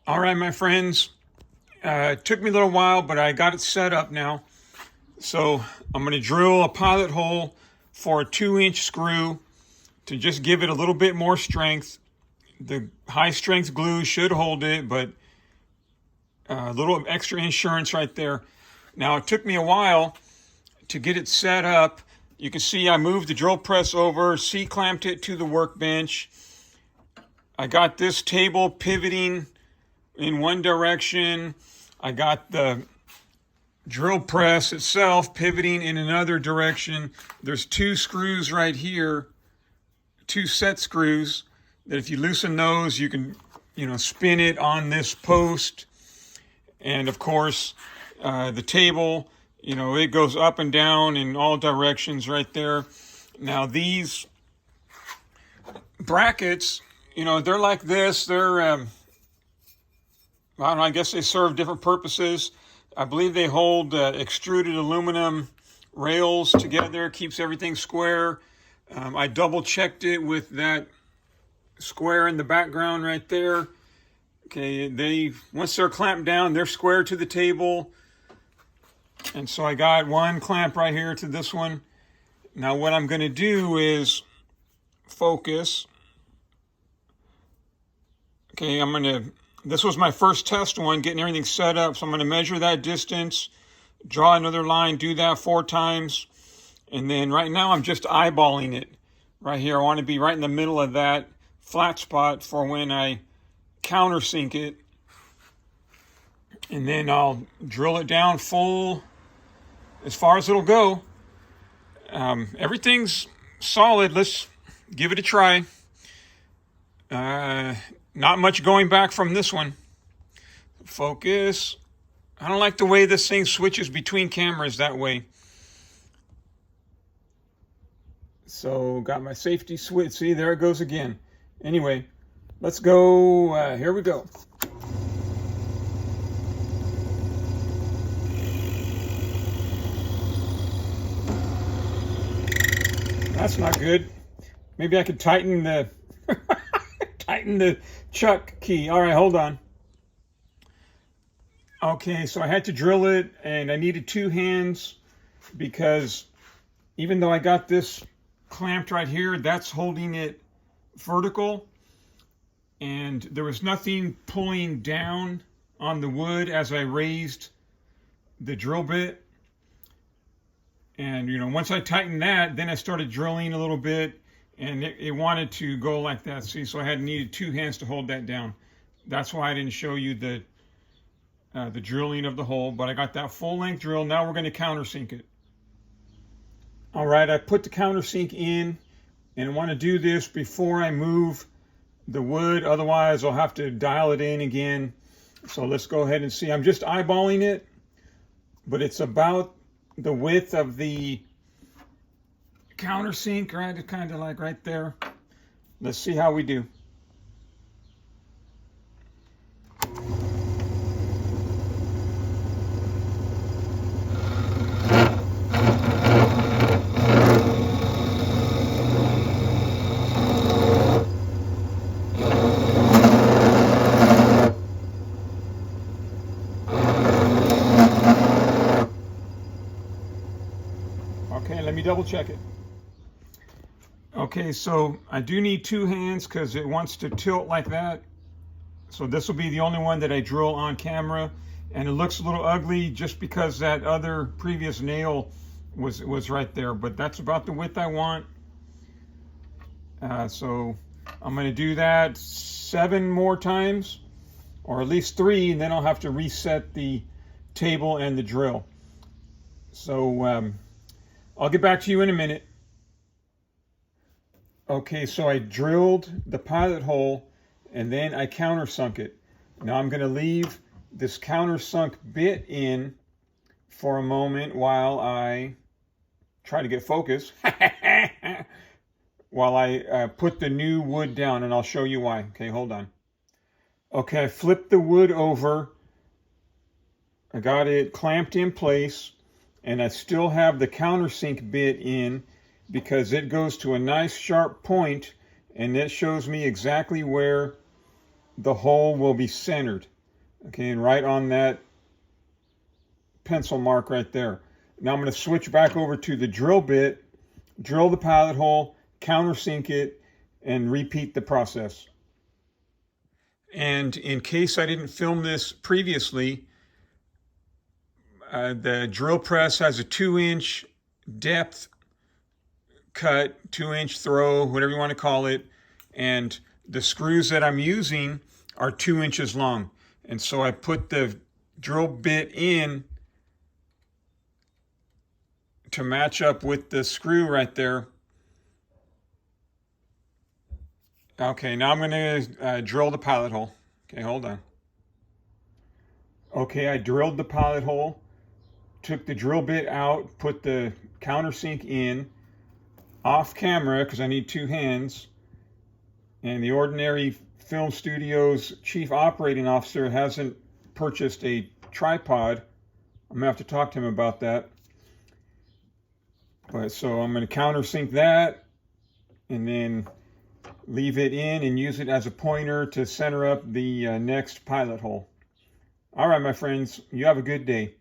All right, my friends. It took me a little while, but I got it set up now. So I'm going to drill a pilot hole for a 2-inch screw to just give it a little bit more strength. The high strength glue should hold it, but a little extra insurance right there. Now, it took me a while to get it set up. You can see I moved the drill press over, C-clamped it to the workbench. I got this table pivoting in one direction. I got the drill press itself pivoting in another direction. There's 2 screws right here, 2 set screws that if you loosen those, you can, spin it on this post. And of course, the table, it goes up and down in all directions right there. Now these brackets, they're like this. They're, I don't know, I guess they serve different purposes. I believe they hold extruded aluminum rails together, keeps everything square. I double checked it with that square in the background right there. Okay, once they're clamped down, they're square to the table. And so I got one clamp right here to this one. Now what I'm going to do is focus. Okay, this was my first test one, getting everything set up. So I'm going to measure that distance, draw another line, do that 4 times. And then right now I'm just eyeballing it right here. I want to be right in the middle of that flat spot for when I countersink it. And then I'll drill it down full as far as it'll go. Everything's solid. Let's give it a try. Not much going back from this one. Focus. I don't like the way this thing switches between cameras that way. So got my safety switch. See, there it goes again. Anyway, let's go. Here we go. That's not good. Maybe I could tighten the tighten the chuck key. All right, hold on. Okay, so I had to drill it, and I needed 2 hands because even though I got this clamped right here, that's holding it vertical, and there was nothing pulling down on the wood as I raised the drill bit. And once I tightened that, then I started drilling a little bit, and it wanted to go like that. See, so I needed 2 hands to hold that down. That's why I didn't show you the drilling of the hole, but I got that full length drill. Now we're going to countersink it. All right, I put the countersink in, and I want to do this before I move the wood. Otherwise, I'll have to dial it in again. So let's go ahead and see. I'm just eyeballing it, but it's about the width of the countersink, right? It's kind of like right there. Let's see how we do. Okay, let me double check it. Okay, so I do need 2 hands because it wants to tilt like that. So this will be the only one that I drill on camera. And it looks a little ugly just because that other previous nail was right there. But that's about the width I want. So I'm going to do that 7 more times, or at least 3, and then I'll have to reset the table and the drill. So I'll get back to you in a minute. Okay, so I drilled the pilot hole and then I countersunk it. Now I'm going to leave this countersunk bit in for a moment while I try to get focus. While I put the new wood down, and I'll show you why. Okay, hold on. Okay, I flipped the wood over. I got it clamped in place, and I still have the countersink bit in because it goes to a nice sharp point, and it shows me exactly where the hole will be centered. Okay, and right on that pencil mark right there. Now I'm going to switch back over to the drill bit, drill the pilot hole, countersink it, and repeat the process. And in case I didn't film this previously, the drill press has a 2-inch depth cut, 2-inch throw, whatever you want to call it. And the screws that I'm using are 2 inches long. And so I put the drill bit in to match up with the screw right there. Okay, now I'm going to drill the pilot hole. Okay, hold on. Okay, I drilled the pilot hole, took the drill bit out, put the countersink in, off camera because I need 2 hands, and the Ordinary Film Studios chief operating officer hasn't purchased a tripod. I'm gonna have to talk to him about that. But so I'm gonna countersink that and then leave it in and use it as a pointer to center up the next pilot hole. All right, my friends, you have a good day.